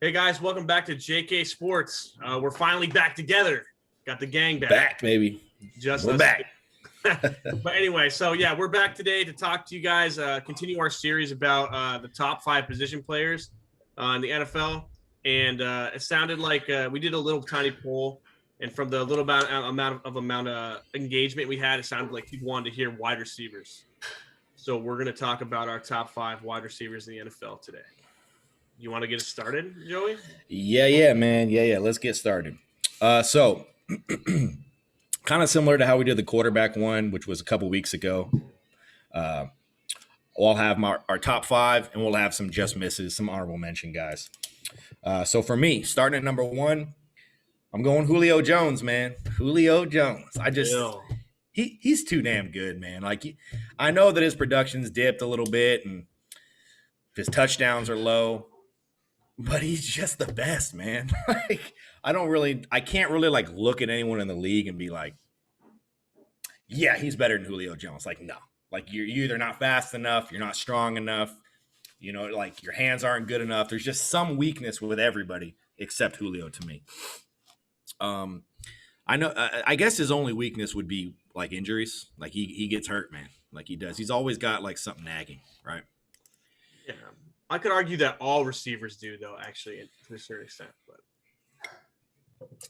Hey guys, welcome back to JK Sports. We're finally back together. Got the gang back. Back, baby. Just We're us. back. But anyway, so yeah, we're back today to talk to you guys, continue our series about the top 5 position players in the NFL. And it sounded like we did a little tiny poll, and from the little amount of engagement we had, it sounded like people wanted to hear wide receivers. So we're going to talk about our top 5 wide receivers in the NFL today. You want to get us started, Joey? Yeah, man. Yeah. Let's get started. So kind of similar to how we did the quarterback one, which was a couple weeks ago. We'll have our top 5, and we'll have some just misses, some honorable mention guys. So for me, starting at number 1, I'm going Julio Jones, man. Julio Jones. He's too damn good, man. Like, I know that his production's dipped a little bit and his touchdowns are low, but he's just the best, man. Like, I can't really like look at anyone in the league and be like, yeah, he's better than Julio Jones. Like, no. Like, you're either not fast enough, you're not strong enough, you know, like your hands aren't good enough. There's just some weakness with everybody except Julio to me. I guess his only weakness would be like injuries. Like he gets hurt, man. Like he does. He's always got like something nagging, right? Yeah. I could argue that all receivers do, though, actually, to a certain extent. But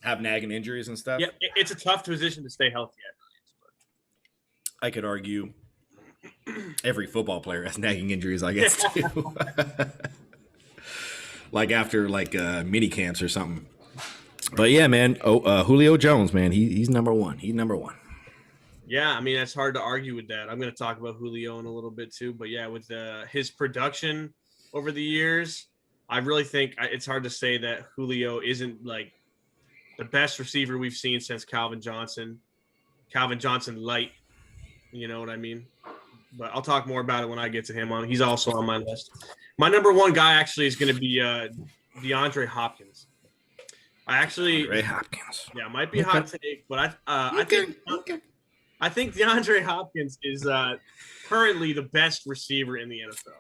have nagging injuries and stuff. Yeah, it's a tough position to stay healthy at. I could argue every football player has nagging injuries, I guess, too. Like after like mini camps or something. But yeah, man. Julio Jones, man. He's number 1. He's number 1. Yeah, I mean, it's hard to argue with that. I'm going to talk about Julio in a little bit too. But yeah, with his production over the years, I really think it's hard to say that Julio isn't like the best receiver we've seen since Calvin Johnson light. You know what I mean? But I'll talk more about it when I get to him. He's also on my list. My number 1 guy actually is going to be Deandre Hopkins. Deandre Hopkins. Yeah, it might be a hot take, but I think Deandre Hopkins is currently the best receiver in the NFL.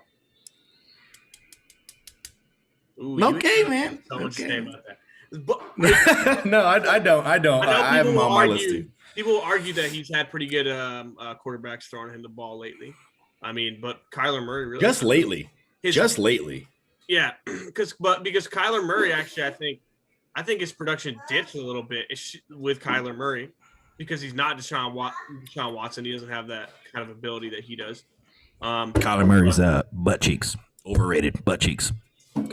Ooh, okay, man. Someone okay. say about that. No, I don't. I have him on my list too. People will argue that he's had pretty good quarterbacks throwing him the ball lately. I mean, but Kyler Murray really just lately. Yeah, because Kyler Murray actually, I think his production dipped a little bit with Kyler Murray because he's not Deshaun Watson. He doesn't have that kind of ability that he does. Kyler Murray's butt cheeks, overrated butt cheeks.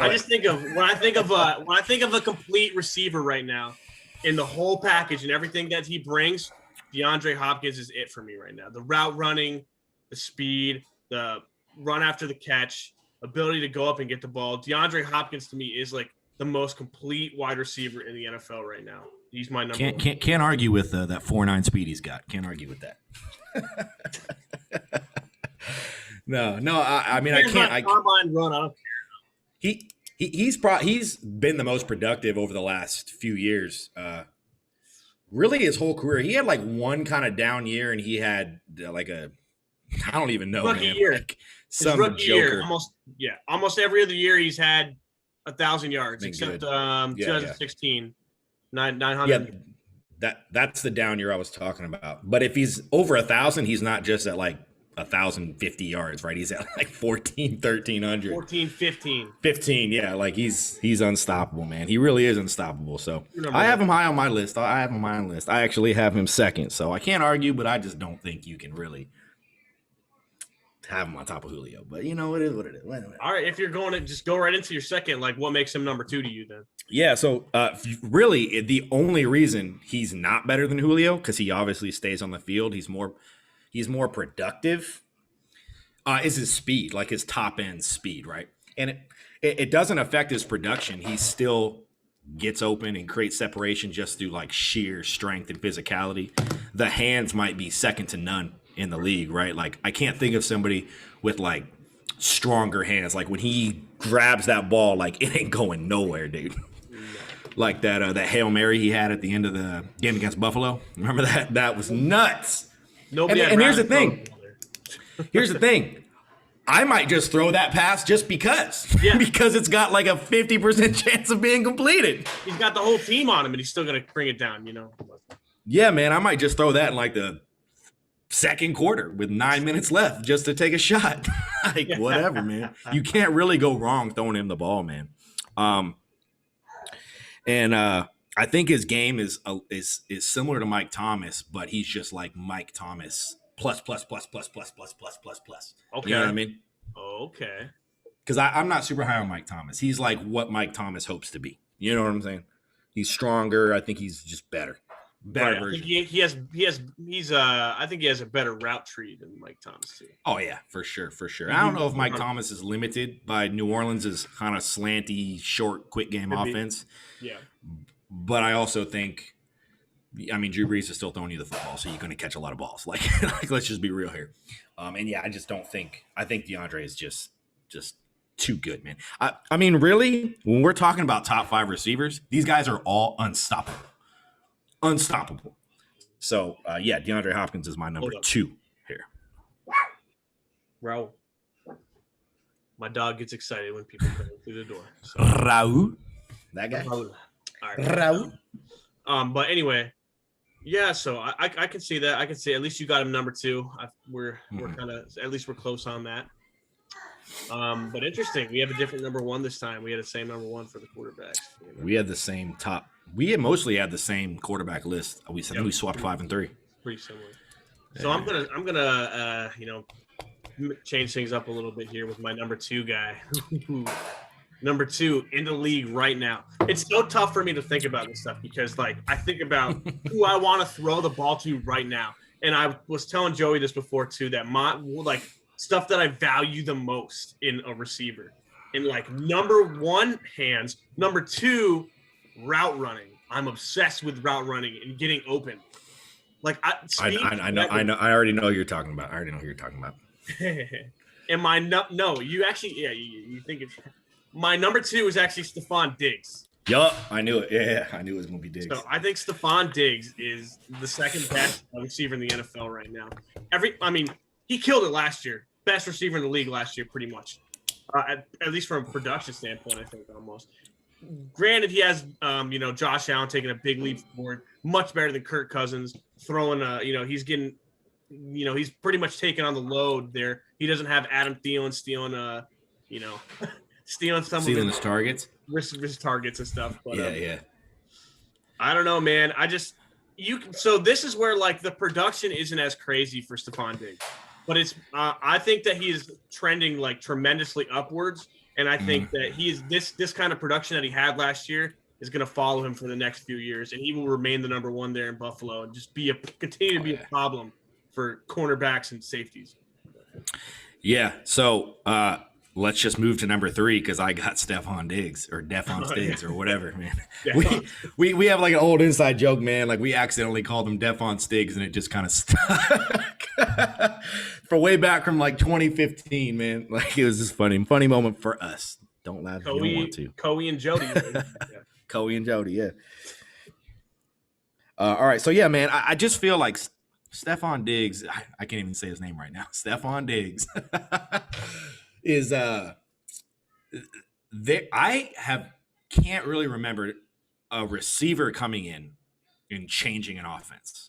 I just think of when I think of a complete receiver right now, in the whole package and everything that he brings, DeAndre Hopkins is it for me right now. The route running, the speed, the run after the catch, ability to go up and get the ball. DeAndre Hopkins to me is like the most complete wide receiver in the NFL right now. He's my number 1. Can't argue with that 4.9 speed he's got. Can't argue with that. No. I mean, I can't. Combine run. I don't care. He's been the most productive over the last few years. Really, his whole career. He had like one kind of down year, and he had like I don't even know, rookie man. Year. Like some rookie joker. Year, almost every other year he's had 1,000 yards, except 2016, 900. Yeah, that's the down year I was talking about. But if he's over 1,000, he's not just at like 1,050 yards, right? He's at like 1,300. 14, 15. 15, yeah. Like he's unstoppable, man. He really is unstoppable. So I have him high on my list. I actually have him second. So I can't argue, but I just don't think you can really have him on top of Julio. But you know, it is what it is. All right, if you're going to just go right into your second, like what makes him number 2 to you then? Yeah, so really the only reason he's not better than Julio, because he obviously stays on the field, he's more productive, is his speed, like his top end speed, right? And it doesn't affect his production. He still gets open and creates separation just through like sheer strength and physicality. The hands might be second to none in the league, right? Like I can't think of somebody with like stronger hands. Like when he grabs that ball, like it ain't going nowhere, dude. Like that Hail Mary he had at the end of the game against Buffalo. Remember that? That was nuts. And here's the thing. I might just throw that pass just because. Yeah. Because it's got like a 50% chance of being completed. He's got the whole team on him, and he's still going to bring it down, Yeah, man, I might just throw that in like the second quarter with 9 minutes left just to take a shot. Like, whatever, man. You can't really go wrong throwing him the ball, man. I think his game is similar to Mike Thomas, but he's just like Mike Thomas plus. Okay. You know what I mean? Okay. Because I'm not super high on Mike Thomas. He's like what Mike Thomas hopes to be. You know what I'm saying? He's stronger. I think he's just better. Right. I think I think he has a better route tree than Mike Thomas too. Oh yeah, for sure. I don't know if Mike Thomas is limited by New Orleans' kind of slanty, short, quick game offense. Yeah. But I also think, I mean, Drew Brees is still throwing you the football, so you're going to catch a lot of balls. Like let's just be real here. And yeah, I just don't think. I think DeAndre is just too good, man. I mean, really, when we're talking about top 5 receivers, these guys are all unstoppable. So yeah, DeAndre Hopkins is my number 2 here. Raul. My dog gets excited when people come through the door. So. Raul, that guy. Raul. All right. Raul. But anyway, yeah. So I can see that. I can see at least you got him number 2. We're kind of at least we're close on that. But interesting. We have a different number 1 this time. We had the same number 1 for the quarterbacks. We had the same top. We had mostly had the same quarterback list. We swapped 5 and 3. Pretty similar. So I'm gonna change things up a little bit here with my number 2 guy. Number 2 in the league right now. It's so tough for me to think about this stuff because, like, I think about who I want to throw the ball to right now. And I was telling Joey this before too, that my stuff that I value the most in a receiver. And like number 1, hands. Number 2, route running. I'm obsessed with route running and getting open. Like I know. I already know who you're talking about. And my you actually, yeah, you think it's. My number 2 is actually Stephon Diggs. Yup, I knew it. Yeah, I knew it was going to be Diggs. So I think Stephon Diggs is the second best receiver in the NFL right now. He killed it last year. Best receiver in the league last year, pretty much. At least from a production standpoint, I think almost. Granted, he has, Josh Allen taking a big leap forward, much better than Kirk Cousins. Throwing, he's getting, he's pretty much taking on the load there. He doesn't have Adam Thielen stealing stealing his targets, his targets and stuff. But, yeah. I don't know, man. So this is where like the production isn't as crazy for Stephon Diggs, but it's. I think that he's trending like tremendously upwards, and I think that he's this kind of production that he had last year is going to follow him for the next few years, and he will remain the number 1 there in Buffalo and just continue to be a problem for cornerbacks and safeties. Yeah. So. Let's just move to number 3 because I got Stephon Diggs or Diggs or whatever, man. We have like an old inside joke, man. Like we accidentally called him Stephon Diggs and it just kind of stuck. For way back from like 2015, man. Like it was just funny moment for us. Don't laugh if you don't want to. Coey and Jody. Yeah. Coey and Jody, yeah. All right, so yeah, man. I just feel like Stephon Diggs. I can't even say his name right now. Stephon Diggs. Is can't really remember a receiver coming in and changing an offense,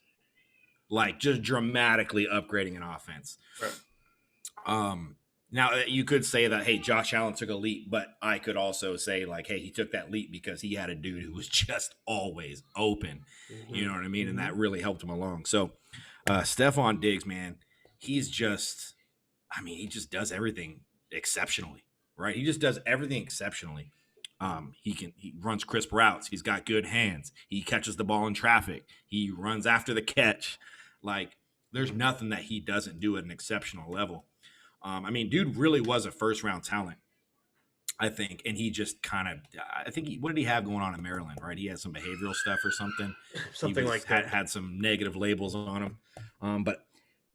like just dramatically upgrading an offense. Right. Now you could say that, hey, Josh Allen took a leap, but I could also say like, hey, he took that leap because he had a dude who was just always open. Mm-hmm. You know what I mean? And that really helped him along. So Stephon Diggs, man, he just does everything exceptionally, right? He just does everything exceptionally. He runs crisp routes. He's got good hands. He catches the ball in traffic. He runs after the catch. Like there's nothing that he doesn't do at an exceptional level. Dude really was a first round talent, I think. And he just what did he have going on in Maryland, right? He had some behavioral stuff or something. Had some negative labels on him. But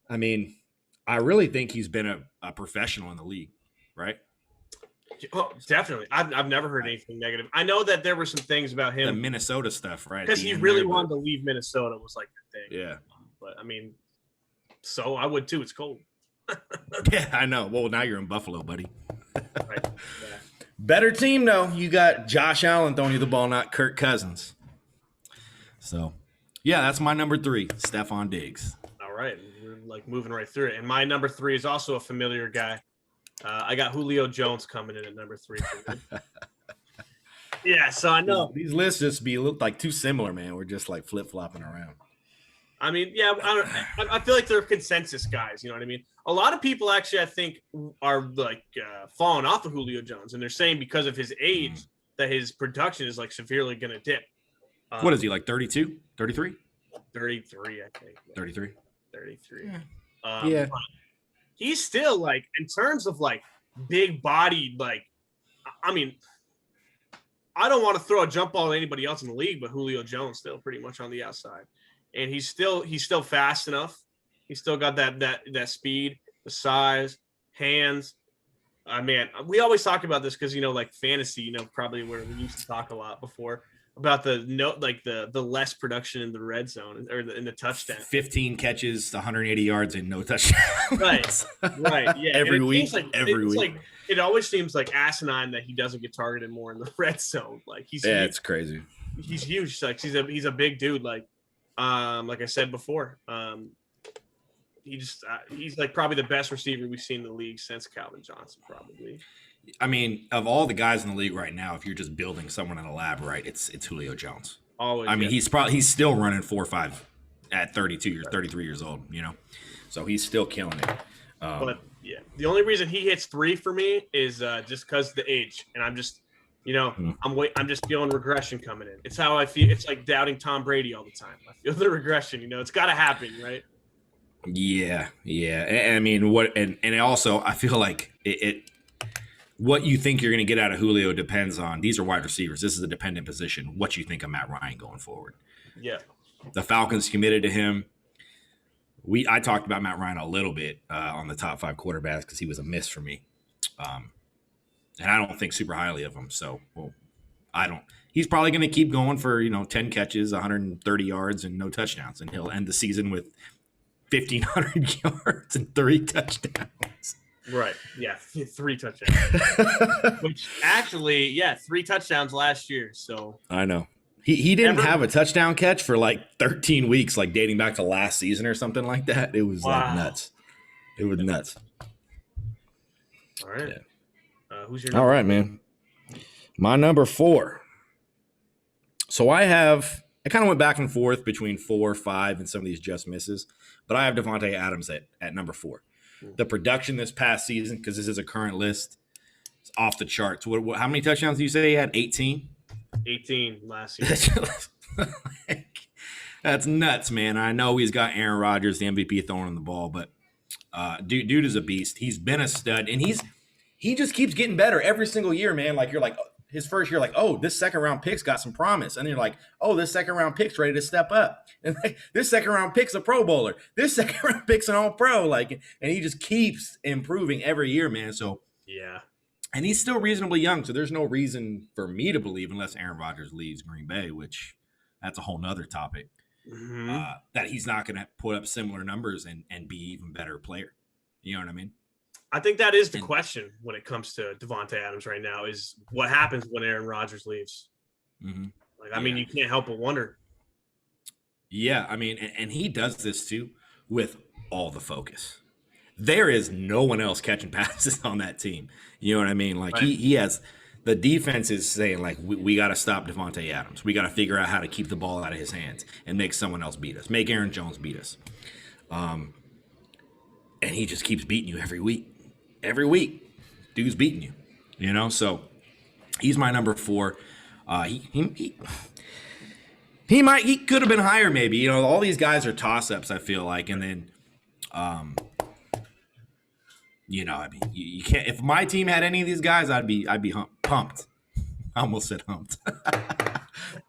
I really think he's been a professional in the league. Right? Oh, definitely. I've never heard anything negative. I know that there were some things about him. The Minnesota stuff, right? Because he really wanted to leave Minnesota was like the thing. Yeah. But so I would too. It's cold. Yeah, I know. Well, now you're in Buffalo, buddy. Right. Yeah. Better team, though. You got Josh Allen throwing you the ball, not Kirk Cousins. So, yeah, that's my number 3, Stefan Diggs. All right. We're like moving right through it. And my number 3 is also a familiar guy. I got Julio Jones coming in at number 3 for me. Yeah, so I know. These lists just look like too similar, man. We're just like flip-flopping around. I mean, yeah, I feel like they're consensus guys. You know what I mean? A lot of people actually, I think, are like falling off of Julio Jones, and they're saying because of his age that his production is like severely going to dip. What is he, like 32, 33? 33, I think. 33. 33. Yeah. He's still like, in terms of like big bodied, like, I mean, I don't want to throw a jump ball at anybody else in the league, but Julio Jones still pretty much on the outside. And he's still fast enough. He's still got that speed, the size, hands. Man, we always talk about this because, you know, like fantasy, you know, probably where we used to talk a lot before about the less production in the red zone or in the touchdown. 15 catches, 180 yards, and no touchdowns. Right. Yeah. Every week. Like, it always seems like asinine that he doesn't get targeted more in the red zone. Like it's crazy. He's huge. Like he's a big dude. Like I said before, he's like probably the best receiver we've seen in the league since Calvin Johnson, probably. I mean, of all the guys in the league right now, if you're just building someone in a lab, right, it's Julio Jones. Always. I mean, he's still running 4.5 at 32 or 33 years old, you know, so he's still killing it. But yeah, the only reason he hits 3 for me is just because of the age, and I'm just, you know, I'm just feeling regression coming in. It's how I feel. It's like doubting Tom Brady all the time. I feel the regression. You know, it's got to happen, right? Yeah. And I mean, and also I feel like it what you think you're going to get out of Julio depends on, these are wide receivers. This is a dependent position. What you think of Matt Ryan going forward. Yeah. The Falcons committed to him. I talked about Matt Ryan a little bit on the top 5 quarterbacks because he was a miss for me. And I don't think super highly of him. So, he's probably going to keep going for, 10 catches, 130 yards and no touchdowns. And he'll end the season with 1,500 yards and 3 touchdowns. Right. Yeah. 3 touchdowns. Which actually, 3 touchdowns last year. So I know. He didn't have a touchdown catch for like 13 weeks, like dating back to last season or something like that. It was like nuts. It was nuts. All right. Yeah. Who's your number? All right, man. My number 4. So I kind of went back and forth between 4, 5, and some of these just misses, but I have Devonte Adams at number 4. The production this past season, because this is a current list, it's off the charts. How many touchdowns do you say he had? 18? 18 last season. That's nuts, man. I know he's got Aaron Rodgers, the MVP, throwing him the ball, but dude is a beast. He's been a stud, and he just keeps getting better every single year, man. Like, you're like, his first year, like, oh, this second-round pick's got some promise. And you're like, oh, this second-round pick's ready to step up. And like, this second-round pick's a Pro Bowler. This second-round pick's an All-Pro. Like, and he just keeps improving every year, man. So, yeah. And he's still reasonably young, so there's no reason for me to believe, unless Aaron Rodgers leaves Green Bay, which that's a whole nother topic, that he's not going to put up similar numbers and be even better player. You know what I mean? I think that is the question when it comes to Devonte Adams right now is what happens when Aaron Rodgers leaves. Mm-hmm. I mean, you can't help but wonder. Yeah, I mean, and he does this too with all the focus. There is no one else catching passes on that team. You know what I mean? Like, right. he has – the defense is saying, like, we got to stop Devonte Adams. We got to figure out how to keep the ball out of his hands and make someone else beat us, make Aaron Jones beat us. And he just keeps beating you every week. Every week, dude's beating you, you know? So he's my number 4. He could have been higher maybe. You know, all these guys are toss-ups, I feel like. And then, you know, I mean, you can't – if my team had any of these guys, I'd be pumped. I almost said humped.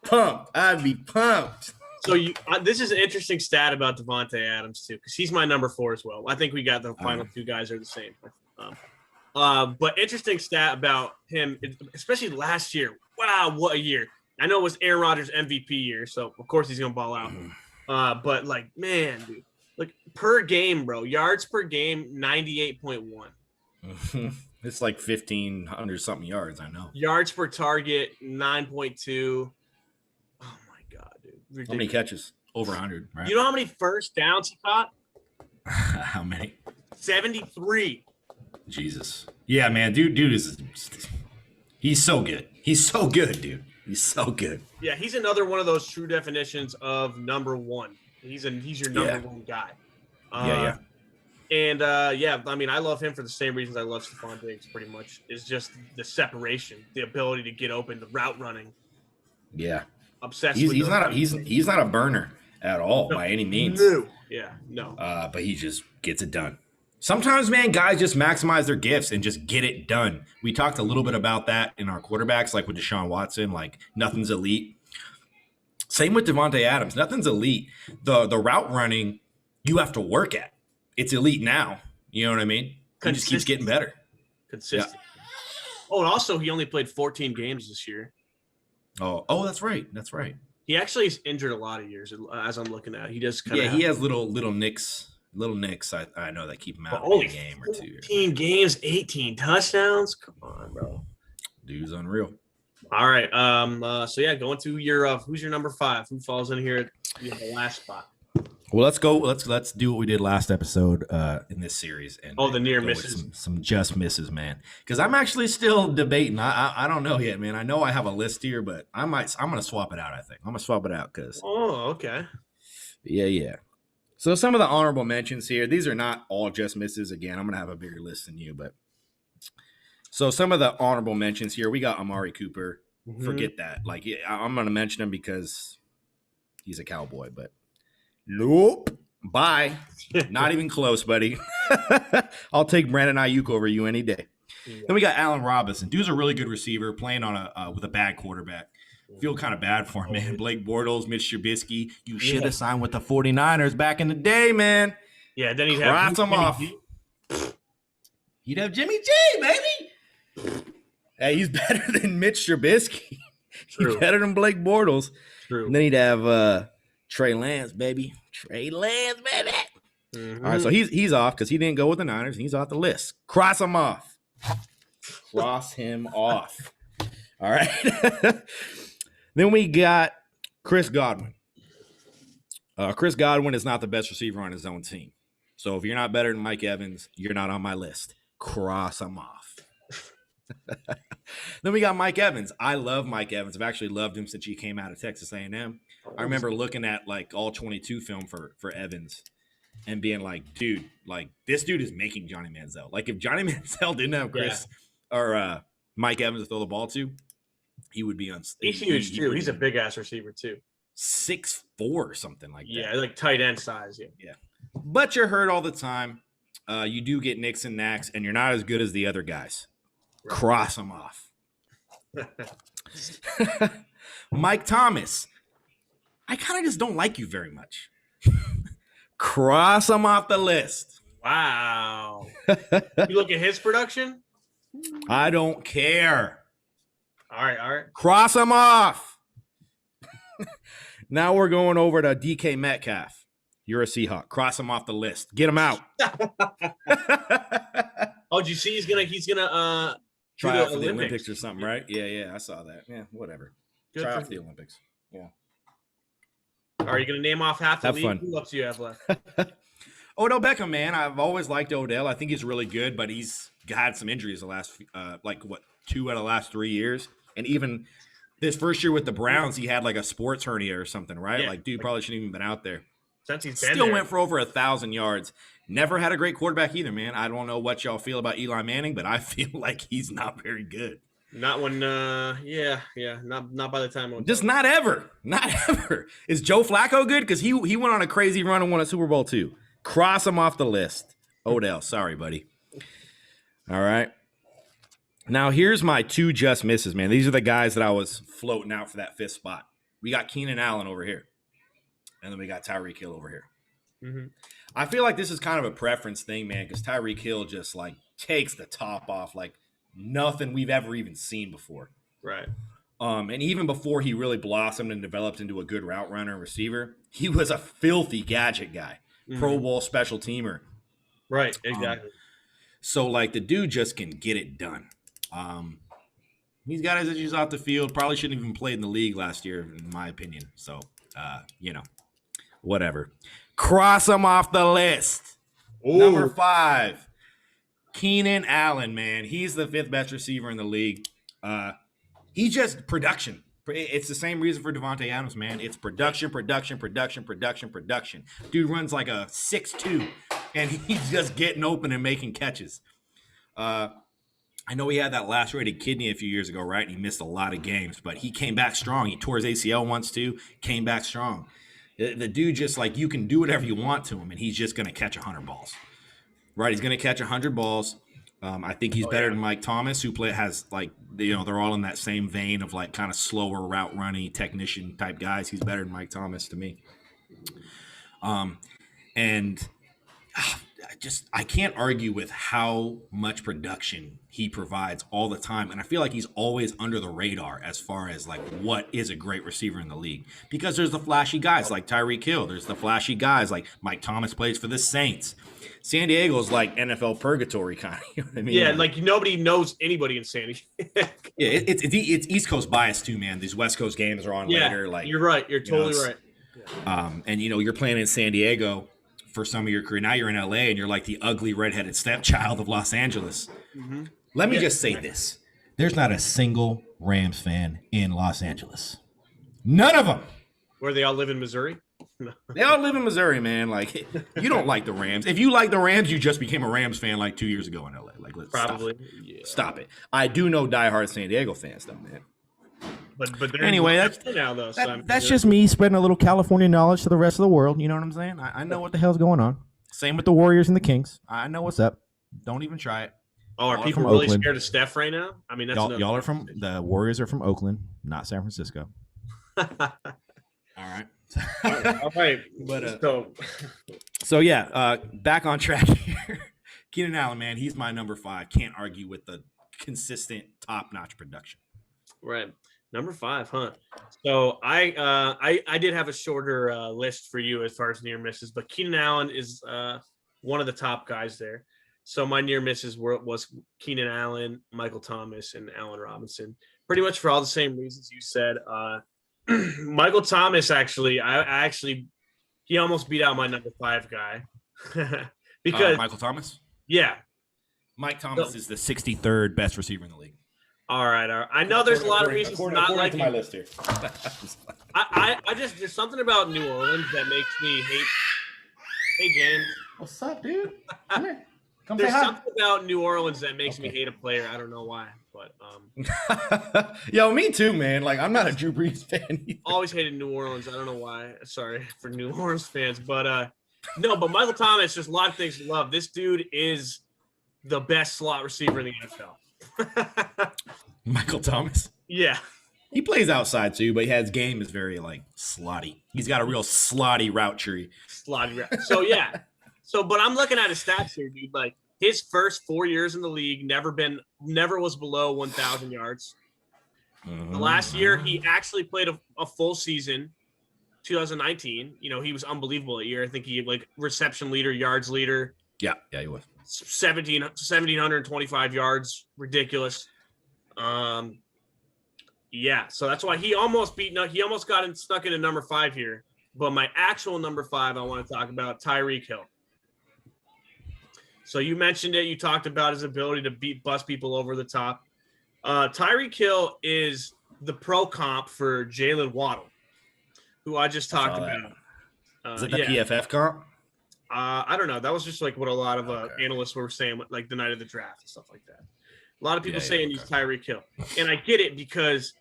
Pumped. I'd be pumped. So this is an interesting stat about Devonte Adams too, because he's my number 4 as well. I think we got the final 2 guys are the same. But interesting stat about him, especially last year. Wow, what a year! I know it was Aaron Rodgers' MVP year, so of course he's gonna ball out. But like, man, dude, Like per game, bro. Yards per game, 98.1. It's like 1,500 something yards. I know. Yards per target, 9.2. Oh my god, dude! Ridiculous. How many catches? Over 100. Right? You know how many first downs he caught? How many? 73. Jesus. Yeah, man. Dude is. He's so good. He's so good, dude. He's so good. Yeah, he's another one of those true definitions of number one. He's your number one guy. Yeah. And I mean, I love him for the same reasons I love Stefan Diggs. Pretty much, is just the separation, the ability to get open, the route running. Yeah, obsessed. He's not a burner at all by any means. No. But he just gets it done. Sometimes, man, guys just maximize their gifts and just get it done. We talked a little bit about that in our quarterbacks, like with Deshaun Watson. Like nothing's elite. Same with Devonte Adams. Nothing's elite. The route running you have to work at. It's elite now. You know what I mean? He just keeps getting better. Consistent. Yeah. Oh, and also he only played 14 games this year. Oh, that's right. That's right. He actually is injured a lot of years, as I'm looking at. He just kind of he has little nicks. Little nicks, I know, that keep him out of a game or two. 15 games, 18 touchdowns. Come on, bro. Dude's unreal. All right. So yeah, going to your who's your number 5? Who falls in here at the last spot? Well, let's go. Let's do what we did last episode in this series. And the near misses. Some just misses, man. Because I'm actually still debating. I don't know yet, man. I know I have a list here, but I'm gonna swap it out. I think I'm gonna swap it out because. Oh, okay. Yeah. So some of the honorable mentions here. These are not all just misses. Again, I'm gonna have a bigger list than you, but. So some of the honorable mentions here. We got Amari Cooper. Mm-hmm. Forget that. Like I'm gonna mention him because he's a Cowboy, but. Nope. Bye. Not even close, buddy. I'll take Brandon Ayuk over you any day. Yeah. Then we got Allen Robinson. Dude's a really good receiver playing on with a bad quarterback. Feel kind of bad for him, man. Blake Bortles, Mitch Trubisky. You should have signed with the 49ers back in the day, man. Yeah, then he'd have him off. He'd have Jimmy G, baby. Hey, he's better than Mitch Trubisky. He's better than Blake Bortles. True. And then he'd have Trey Lance, baby. Mm-hmm. All right, so he's off because he didn't go with the Niners. And he's off the list. Cross him off. Cross him off. All right. Then we got Chris Godwin. Chris Godwin is not the best receiver on his own team. So if you're not better than Mike Evans, you're not on my list. Cross him off. Then we got Mike Evans. I love Mike Evans. I've actually loved him since he came out of Texas A&M. I remember looking at like all 22 film for Evans and being like, dude, like this dude is making Johnny Manziel. Like if Johnny Manziel didn't have Chris or Mike Evans to throw the ball to, he would be on. He's huge too. He's a big ass receiver too. 6'4" or something like that. Yeah, like tight end size. Yeah. But you're hurt all the time. You do get nicks and knacks, and you're not as good as the other guys. Right. Cross them off. Mike Thomas. I kind of just don't like you very much. Cross him off the list. Wow. You look at his production? I don't care. All right. Cross him off. Now we're going over to DK Metcalf. You're a Seahawk. Cross him off the list. Get him out. Oh, did you see he's gonna try out for the Olympics or something, right? Yeah, I saw that. Yeah, whatever. Try out for the Olympics. Yeah. Are you going to name off half the league? Fun. Who else do you have left? Odell Beckham, man. I've always liked Odell. I think he's really good, but he's had some injuries the last, 2 out of the last 3 years. And even this first year with the Browns, he had like a sports hernia or something, right? Yeah. Like, dude probably shouldn't even been out there. Since he's been Still there. Went for over 1,000 yards. Never had a great quarterback either, man. I don't know what y'all feel about Eli Manning, but I feel like he's not very good. Not when, not by the time. Just not ever. Not ever. Is Joe Flacco good? Because he went on a crazy run and won a Super Bowl too. Cross him off the list. Odell, sorry, buddy. All right. Now, here's my 2 just misses, man. These are the guys that I was floating out for that 5th spot. We got Keenan Allen over here. And then we got Tyreek Hill over here. Mm-hmm. I feel like this is kind of a preference thing, man, because Tyreek Hill just, like, takes the top off, like, nothing we've ever even seen before. Right. And even before he really blossomed and developed into a good route runner and receiver, he was a filthy gadget guy, Pro Bowl special teamer. Right, exactly. So like the dude just can get it done. He's got his issues off the field. Probably shouldn't even played in the league last year, in my opinion. So, whatever. Cross him off the list. Ooh. Number 5, Keenan Allen, man. He's the 5th best receiver in the league. He's just production. It's the same reason for Devonta Adams, man. It's production. Dude runs like a 6'2", and he's just getting open and making catches. I know he had that lacerated kidney a few years ago, right? And he missed a lot of games, but he came back strong. He tore his ACL once too, came back strong. The dude just like, you can do whatever you want to him, and he's just going to catch 100 balls. Right? He's going to catch 100 balls. I think he's better than Mike Thomas, who has like, they're all in that same vein of like kind of slower route running technician type guys. He's better than Mike Thomas to me. I can't argue with how much production he provides all the time. And I feel like he's always under the radar as far as like what is a great receiver in the league, because there's the flashy guys like Tyreek Hill. There's the flashy guys like Mike Thomas plays for the Saints. San Diego's like NFL purgatory kind of. You know what I mean? Yeah, like nobody knows anybody in San Diego. Yeah, it's East Coast bias too, man. These West Coast games are on later. Like you're right. You're totally right. Yeah. And you're playing in San Diego for some of your career. Now you're in LA and you're like the ugly redheaded stepchild of Los Angeles. Mm-hmm. Let me just say this. There's not a single Rams fan in Los Angeles. None of them. Where they all live in Missouri? They all live in Missouri, man. Like, you don't like the Rams. If you like the Rams, you just became a Rams fan like 2 years ago in LA. Like, let's stop it. I do know diehard San Diego fans, though, man. But anyway, that's just me spreading a little California knowledge to the rest of the world. You know what I'm saying? I know what the hell's going on. Same with the Warriors and the Kings. I know what's up. Don't even try it. Oh, are people really scared of Steph right now? I mean, that's y'all are from the Warriors are from Oakland, not San Francisco. All right. All right. But so yeah, back on track here. Keenan Allen, man, he's my number 5. Can't argue with the consistent, top-notch production. Right. Number 5, huh? So I did have a shorter list for you as far as near misses, but Keenan Allen is one of the top guys there. So my near misses was Keenan Allen, Michael Thomas, and Allen Robinson. Pretty much for all the same reasons you said. Michael Thomas, actually, he almost beat out my number 5 guy. Because Michael Thomas? Yeah. Mike Thomas is the 63rd best receiver in the league. All right. I know there's a lot of reasons not like my list here. I just there's something about New Orleans that makes me hate. Hey James, what's up, dude? Come here. There's something about New Orleans that makes me hate a player. I don't know why, but Yo, me too, man. Like I'm not a Drew Brees fan either. Always hated New Orleans. I don't know why. Sorry for New Orleans fans, but no. But Michael Thomas, just a lot of things to love. This dude is the best slot receiver in the NFL. Michael Thomas? Yeah. He plays outside too, but his game is very like slotty. He's got a real slotty route tree. Slotty route. So yeah. But I'm looking at his stats here, dude. Like his first 4 years in the league, never was below 1,000 yards. The last year, he actually played a full season, 2019. He was unbelievable that year. I think he like reception leader, yards leader. Yeah, he was. 1,725 yards, ridiculous. Yeah, so that's why he almost got stuck into number 5 here. But my actual number 5, I want to talk about Tyreek Hill. So you mentioned it. You talked about his ability to bust people over the top. Tyreek Hill is the pro comp for Jalen Waddle, who I just talked about. Is it the PFF comp? I don't know. That was just like what a lot of analysts were saying, like the night of the draft and stuff like that. A lot of people saying he's Tyreek Hill, and I get it because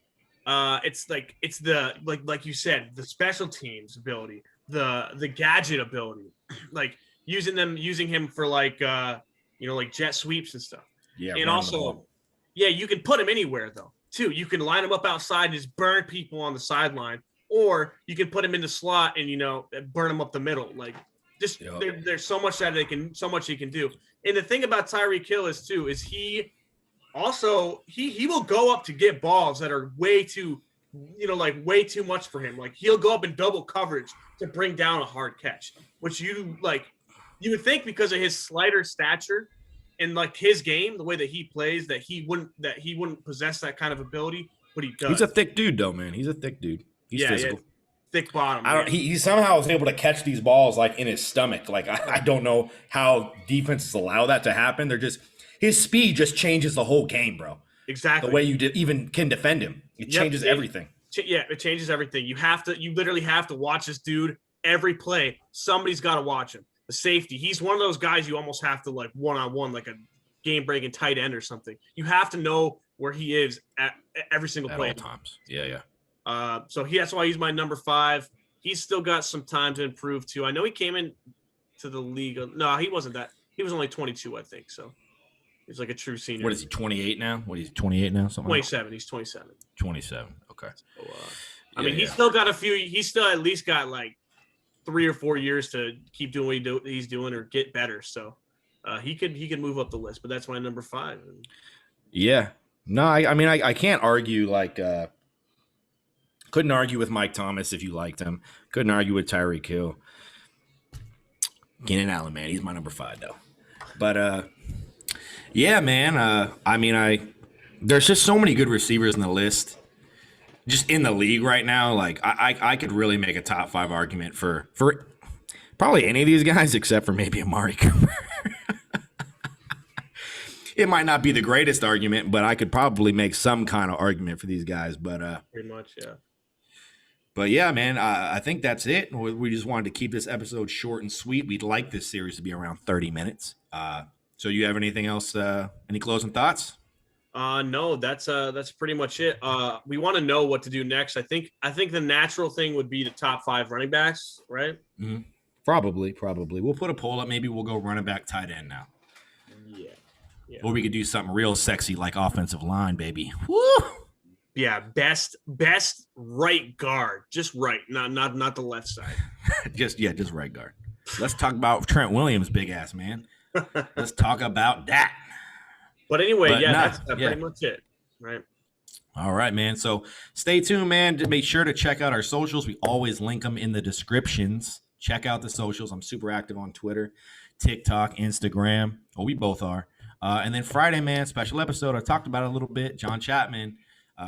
it's like you said, the special teams ability, the gadget ability, like using him for like like jet sweeps and stuff. Yeah, and also, you can put him anywhere though too. You can line him up outside and just burn people on the sideline, or you can put him in the slot and burn him up the middle. Like just there's so much that he can do. And the thing about Tyreek Hill is he also he will go up to get balls that are way too like way too much for him. Like he'll go up in double coverage to bring down a hard catch, which you would think because of his slighter stature and like his game, the way that he plays, that he wouldn't possess that kind of ability, but he does. He's a thick dude though, man. He's a thick dude. He's physical. Yeah. Thick bottom. He somehow was able to catch these balls like in his stomach. Like I don't know how defenses allow that to happen. His speed just changes the whole game, bro. Exactly. The way you even can defend him, it changes everything. Yeah, it changes everything. You literally have to watch this dude every play. Somebody's got to watch him. The safety, he's one of those guys you almost have to like one-on-one, like a game-breaking tight end or something. You have to know where he is at every single play. At all times. Yeah. So that's why he's my number 5. He's still got some time to improve too. I know he came in to the league. No, he wasn't that. He was only 22, I think. So he's like a true senior. What is he, 28 now? 28 now? Something 27. He's 27. 27. Okay. So, I mean, he's still got he's still at least got like 3 or 4 years to keep doing what he's doing or get better. So he could move up the list, but that's my number 5. Yeah. No, I mean, I can't argue like couldn't argue with Mike Thomas if you liked him. Couldn't argue with Tyreek Hill. Keenan Allen, man, he's my number 5 though. But yeah, man. I mean, there's just so many good receivers in the list, just in the league right now. Like I could really make a top 5 argument for probably any of these guys except for maybe Amari Cooper. It might not be the greatest argument, but I could probably make some kind of argument for these guys. But pretty much, yeah. But yeah, man, I think that's it. We just wanted to keep this episode short and sweet. We'd like this series to be around 30 minutes. So you have anything else? Any closing thoughts? No, that's pretty much it. We want to know what to do next. I think the natural thing would be the top 5 running backs, right? Mm-hmm. Probably. We'll put a poll up. Maybe we'll go running back, tight end now. Yeah. Or we could do something real sexy like offensive line, baby. Woo! Yeah, best right guard, just right, not the left side. just right guard. Let's talk about Trent Williams, big ass man. Let's talk about that. But anyway, that's pretty much it, right? All right, man. So stay tuned, man. Make sure to check out our socials. We always link them in the descriptions. Check out the socials. I'm super active on Twitter, TikTok, Instagram. Oh, we both are. And then Friday, man, special episode. I talked about it a little bit. John Chapman.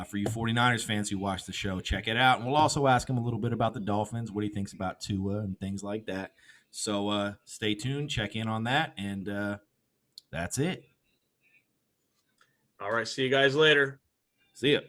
For you 49ers fans who watch the show, check it out. And we'll also ask him a little bit about the Dolphins, what he thinks about Tua and things like that. So stay tuned, check in on that, and that's it. All right, see you guys later. See ya.